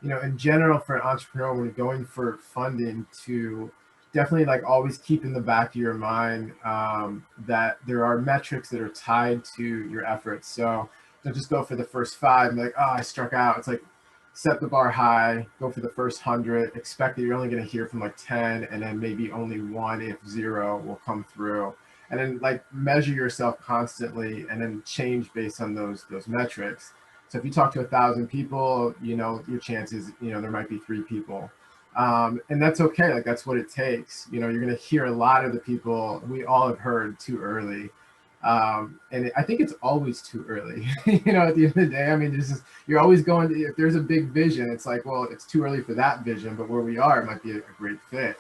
In general, for an entrepreneur, when you're going for funding, to definitely like always keep in the back of your mind that there are metrics that are tied to your efforts. So don't just go for the first 5 and be like, oh, I struck out. It's like, set the bar high, go for the first 100, expect that you're only going to hear from like 10, and then maybe only 1 if 0 will come through. And then like measure yourself constantly and then change based on those metrics. So if you talk to 1,000 people, your chances, there might be 3 people. And that's okay. Like that's what it takes. You're going to hear a lot of the people we all have heard too early. And I think it's always too early, at the end of the day. I mean, you're always going to, if there's a big vision, it's like, well, it's too early for that vision, but where we are, it might be a great fit.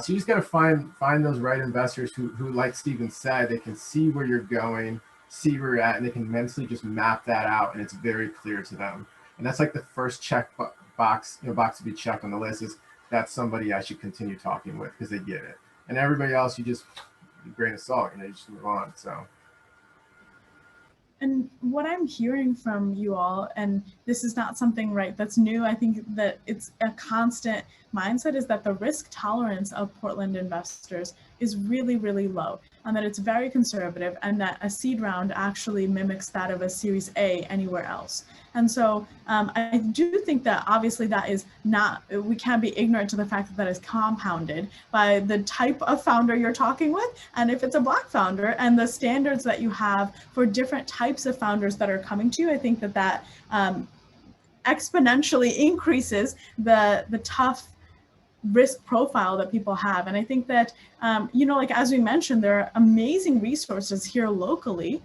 So you just got to find those right investors who, like Stephen said, they can see where you're going, see where you're at, and they can mentally just map that out, and it's very clear to them. And that's like the first check box to be checked on the list is that's somebody I should continue talking with because they get it. And everybody else, you just grain of salt, you just move on. So. And what I'm hearing from you all, and this is not something that's new, I think that it's a constant mindset, is that the risk tolerance of Portland investors is really, really low, and that it's very conservative, and that a seed round actually mimics that of a Series A anywhere else. And so I do think that obviously that is not, we can't be ignorant to the fact that that is compounded by the type of founder you're talking with, and if it's a Black founder, and the standards that you have for different types of founders that are coming to you. I think that that exponentially increases the tough risk profile that people have. And I think that, like as we mentioned, there are amazing resources here locally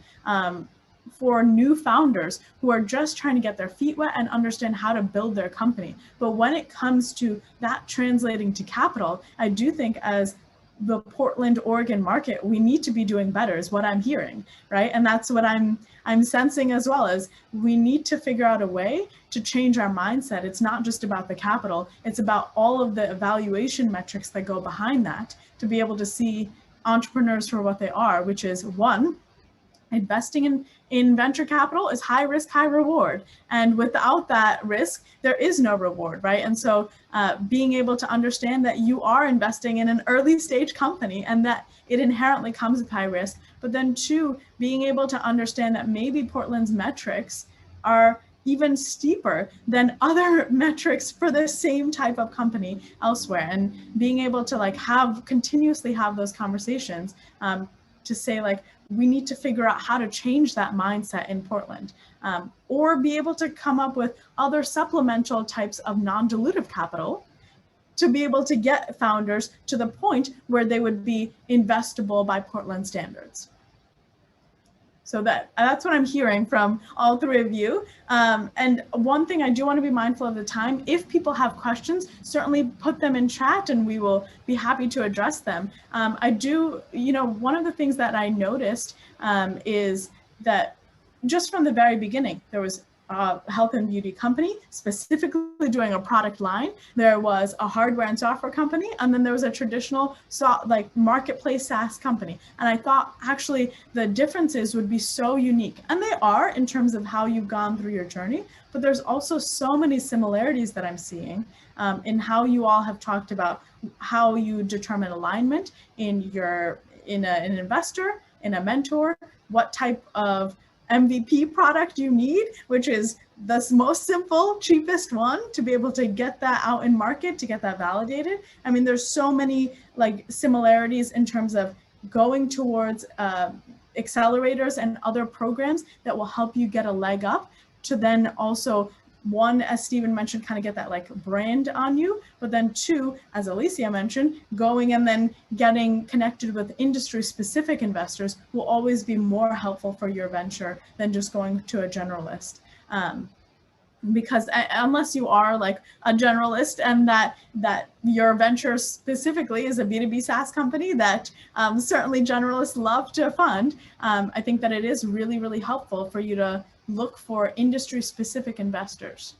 for new founders who are just trying to get their feet wet and understand how to build their company. But when it comes to that translating to capital, I do think as the Portland, Oregon market, we need to be doing better is what I'm hearing, right? And that's what I'm sensing as well, as we need to figure out a way to change our mindset. It's not just about the capital, it's about all of the evaluation metrics that go behind that, to be able to see entrepreneurs for what they are, which is one, investing in venture capital is high risk, high reward. And without that risk, there is no reward, right? And so being able to understand that you are investing in an early stage company and that it inherently comes with high risk. But then two, being able to understand that maybe Portland's metrics are even steeper than other metrics for the same type of company elsewhere. And being able to continuously have those conversations to say we need to figure out how to change that mindset in Portland, or be able to come up with other supplemental types of non-dilutive capital to be able to get founders to the point where they would be investable by Portland standards. So that's what I'm hearing from all three of you. And one thing I do want to be mindful of the time. If people have questions, certainly put them in chat and we will be happy to address them. I do, one of the things that I noticed is that just from the very beginning, there was a health and beauty company specifically doing a product line. There was a hardware and software company, and then there was a traditional marketplace SaaS company. And I thought actually the differences would be so unique, and they are in terms of how you've gone through your journey, but there's also so many similarities that I'm seeing in how you all have talked about how you determine alignment in an investor, in a mentor, what type of MVP product you need, which is the most simple, cheapest one to be able to get that out in market, to get that validated. I mean, there's so many similarities in terms of going towards accelerators and other programs that will help you get a leg up to then also, one, as Stephen mentioned, kind of get that brand on you, but then two, as Alicia mentioned, going and then getting connected with industry specific investors will always be more helpful for your venture than just going to a generalist. Because unless you are a generalist and that your venture specifically is a B2B SaaS company that certainly generalists love to fund, I think that it is really, really helpful for you to look for industry specific investors.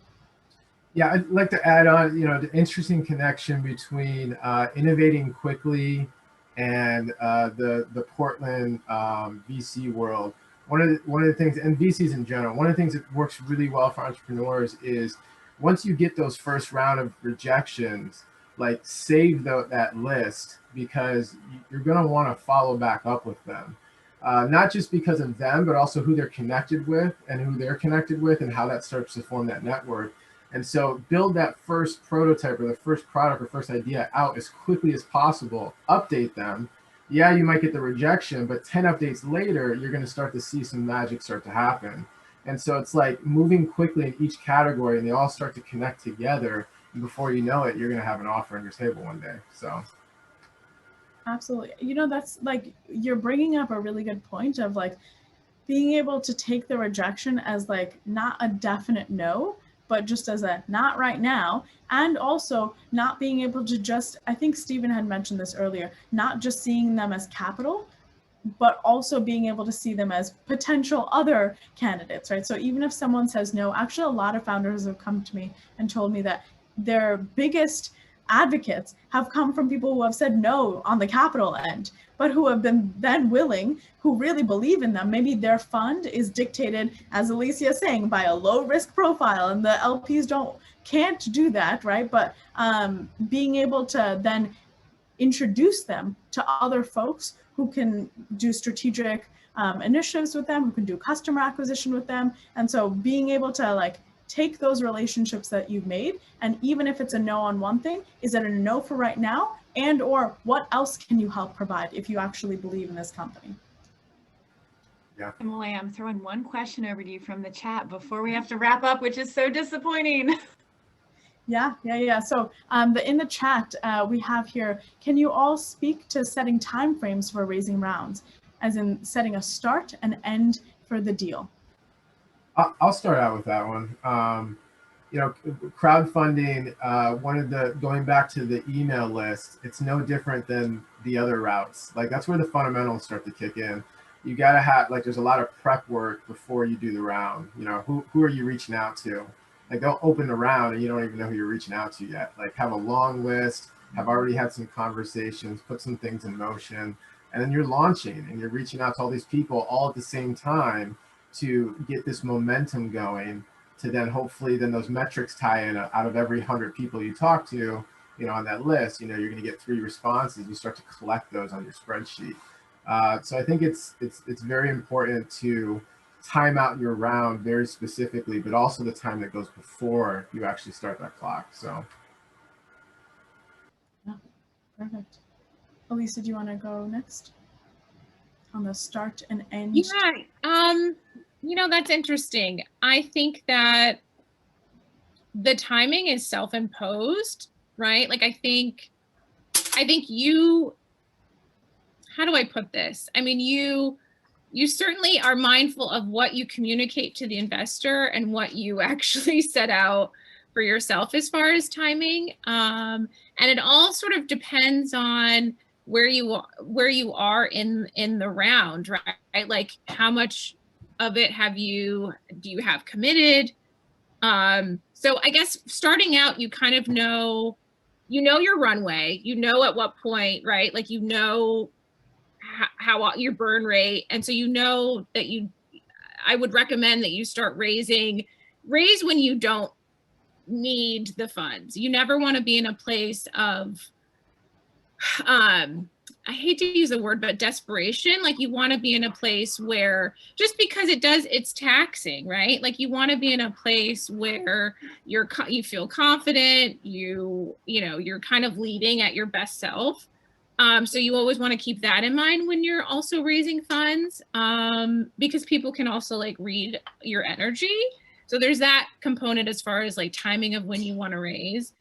Yeah, I'd like to add on, the interesting connection between innovating quickly and the Portland VC world. One of the things, and VCs in general, one of the things that works really well for entrepreneurs is once you get those first round of rejections, save that list, because you're going to want to follow back up with them. Not just because of them, but also who they're connected with and who they're connected with and how that starts to form that network. And so build that first prototype or the first product or first idea out as quickly as possible, update them. Yeah, you might get the rejection, but 10 updates later, you're going to start to see some magic start to happen. And so it's moving quickly in each category, and they all start to connect together. And before you know it, you're going to have an offer on your table one day. So. Absolutely. That's you're bringing up a really good point of being able to take the rejection as not a definite no, but just as a not right now, and also not being able to just, I think Stephen had mentioned this earlier, not just seeing them as capital, but also being able to see them as potential other candidates, right? So even if someone says no, actually a lot of founders have come to me and told me that their biggest advocates have come from people who have said no on the capital end, but who have been then willing, who really believe in them. Maybe their fund is dictated, as Alicia is saying, by a low risk profile, and the LPs can't do that, right? But being able to then introduce them to other folks who can do strategic initiatives with them, who can do customer acquisition with them. And so being able to like take those relationships that you've made, and even if it's a no on one thing, is it a no for right now? And or what else can you help provide if you actually believe in this company? Yeah. Himalaya, I'm throwing one question over to you from the chat before we have to wrap up, which is so disappointing. Yeah. So in the chat, we have here, can you all speak to setting timeframes for raising rounds, as in setting a start and end for the deal? I'll start out with that one. You know, crowdfunding, going back to the email list, it's no different than the other routes. Like that's where the fundamentals start to kick in. You got to have, like, there's a lot of prep work before you do the round. You know, who are you reaching out to? Like they'll open the round and you don't even know who you're reaching out to yet. Like have a long list, have already had some conversations, put some things in motion, and then you're launching and you're reaching out to all these people all at the same time to get this momentum going, to then hopefully then those metrics tie in. Out of every 100 people you talk to, you know, on that list, you know, you're going to get 3 responses. You start to collect those on your spreadsheet. So I think it's very important to time out your round very specifically, but also the time that goes before you actually start that clock. So. Yeah, perfect. Elisa, do you want to go next on the start and end? Yeah, you know, that's interesting. I think that the timing is self-imposed, right? Like I think you, how do I put this? I mean, you certainly are mindful of what you communicate to the investor and what you actually set out for yourself as far as timing. And it all sort of depends on where you are in the round, right? Like how much of it do you have committed? So I guess starting out, you kind of know your runway, you know at what point, right? Like, you know how your burn rate. And so you know that I would recommend that you start raise when you don't need the funds. You never want to be in a place of, I hate to use the word, but desperation. Like you want to be in a place where, just because it's taxing, right? Like you want to be in a place where you feel confident, you're kind of leading at your best self. So you always want to keep that in mind when you're also raising funds, because people can also like read your energy. So there's that component as far as like timing of when you want to raise.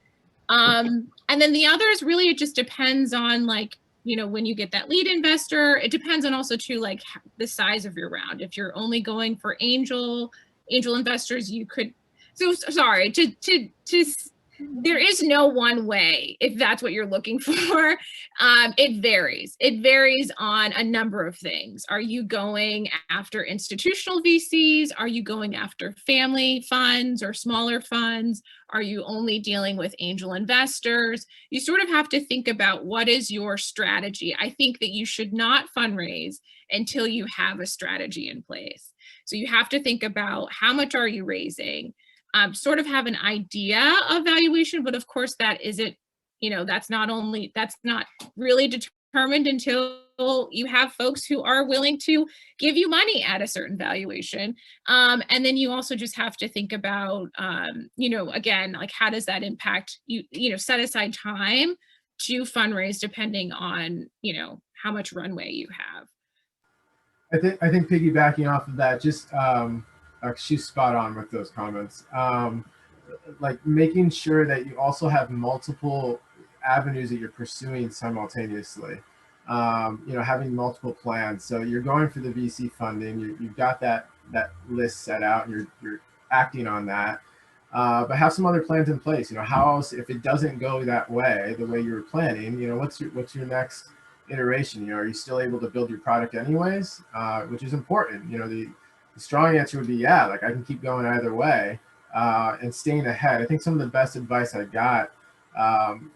And then the others, really, it just depends on like, when you get that lead investor. It depends on also too, like the size of your round. If you're only going for angel investors, you could, sorry, there is no one way if that's what you're looking for. It varies on a number of things. Are you going after institutional VCs? Are you going after family funds or smaller funds? Are you only dealing with angel investors? You sort of have to think about what is your strategy. I think that you should not fundraise until you have a strategy in place. So you have to think about how much are you raising, sort of have an idea of valuation, but of course that isn't, that's not really determined until you have folks who are willing to give you money at a certain valuation. And then you also just have to think about, again, like how does that impact you, set aside time to fundraise depending on, how much runway you have. I think piggybacking off of that, just she's spot on with those comments. Like making sure that you also have multiple avenues that you're pursuing simultaneously. Having multiple plans. So you're going for the VC funding. You've got that list set out, and you're acting on that. But have some other plans in place. How else, if it doesn't go that way, the way you were planning, what's your next iteration? Are you still able to build your product anyways? Which is important. The strong answer would be, yeah, like I can keep going either way, and staying ahead. I think some of the best advice I got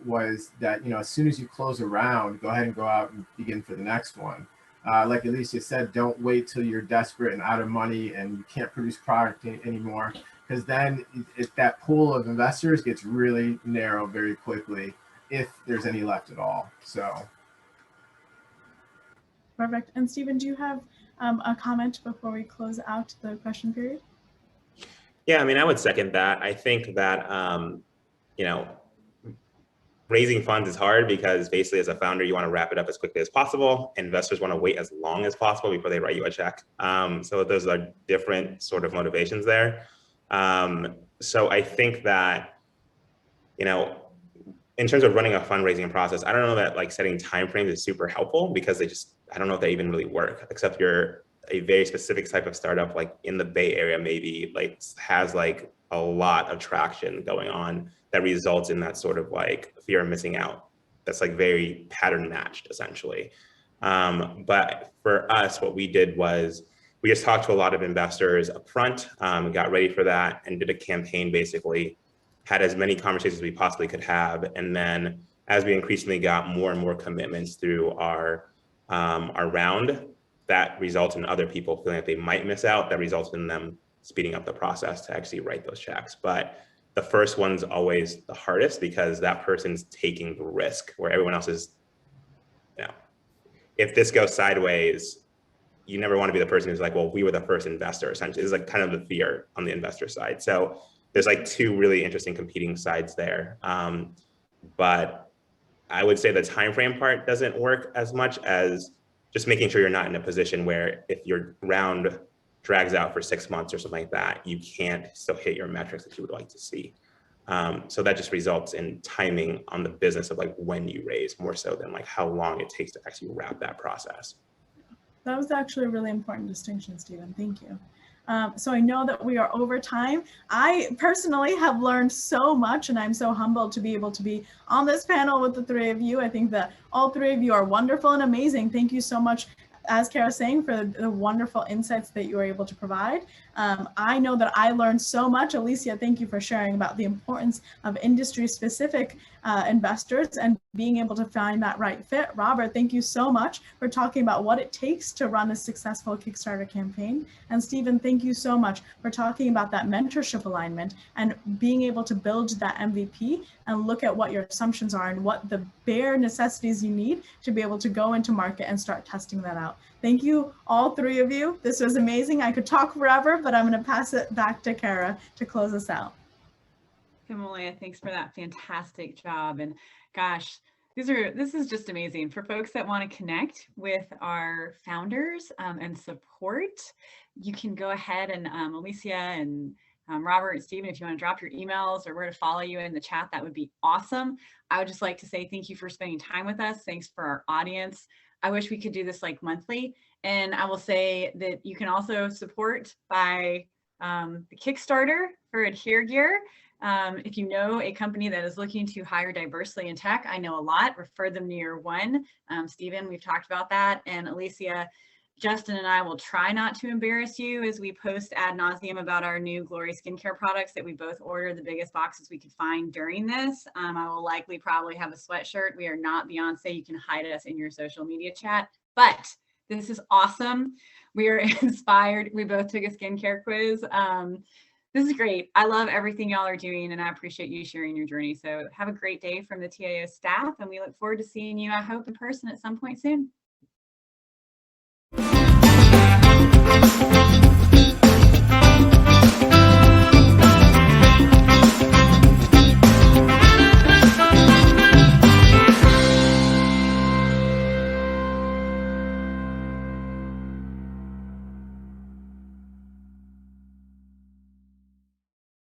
was that, as soon as you close a round, go ahead and go out and begin for the next one. Like Alicia said, don't wait till you're desperate and out of money and you can't produce product anymore, because then that pool of investors gets really narrow very quickly, if there's any left at all. So. Perfect. And Stephen, do you have a comment before we close out the question period? Yeah, I mean, I would second that. I think that, raising funds is hard because basically as a founder, you want to wrap it up as quickly as possible. Investors want to wait as long as possible before they write you a check. So those are different sort of motivations there. So I think that, in terms of running a fundraising process, I don't know that like setting timeframes is super helpful, because I don't know if they even really work, except you're a very specific type of startup, like in the Bay Area, maybe like has like a lot of traction going on that results in that sort of like fear of missing out. That's like very pattern matched essentially. But for us, what we did was we just talked to a lot of investors up front, got ready for that, and did a campaign, basically had as many conversations as we possibly could have. And then as we increasingly got more and more commitments through our round, that results in other people feeling that they might miss out, that results in them speeding up the process to actually write those checks. But the first one's always the hardest, because that person's taking the risk where everyone else is, if this goes sideways, you never want to be the person who's like, well, we were the first investor, essentially. It's like kind of the fear on the investor side. So there's like two really interesting competing sides there. But I would say the timeframe part doesn't work as much as just making sure you're not in a position where if your round drags out for 6 months or something like that, you can't still hit your metrics that you would like to see. So that just results in timing on the business of like when you raise, more so than like how long it takes to actually wrap that process. That was actually a really important distinction, Stephen. Thank you. So I know that we are over time. I personally have learned so much, and I'm so humbled to be able to be on this panel with the three of you. I think that all three of you are wonderful and amazing. Thank you so much, as Kara was saying, for the wonderful insights that you were able to provide. I know that I learned so much. Alicia, thank you for sharing about the importance of industry-specific investors and being able to find that right fit. Robert, thank you so much for talking about what it takes to run a successful Kickstarter campaign. And Stephen, thank you so much for talking about that mentorship alignment and being able to build that MVP and look at what your assumptions are and what the bare necessities you need to be able to go into market and start testing that out. Thank you, all three of you. This was amazing. I could talk forever, but I'm going to pass it back to Kara to close us out. Himalaya, thanks for that fantastic job. And gosh, this is just amazing for folks that want to connect with our founders and support. You can go ahead and Alicia and Robert and Stephen, if you want to drop your emails or where to follow you in the chat, that would be awesome. I would just like to say thank you for spending time with us. Thanks for our audience. I wish we could do this like monthly. And I will say that you can also support by the Kickstarter for Adhere Gear. If you know a company that is looking to hire diversely in tech, I know a lot, refer them to your one. Stephen, we've talked about that. And Alicia, Justin and I will try not to embarrass you as we post ad nauseum about our new Glory skincare products that we both ordered, the biggest boxes we could find during this. I will likely probably have a sweatshirt. We are not Beyonce. You can hide us in your social media chat, but this is awesome. We are inspired. We both took a skincare quiz. This is great. I love everything y'all are doing, and I appreciate you sharing your journey. So have a great day from the TAO staff, and we look forward to seeing you, I hope, in person at some point soon.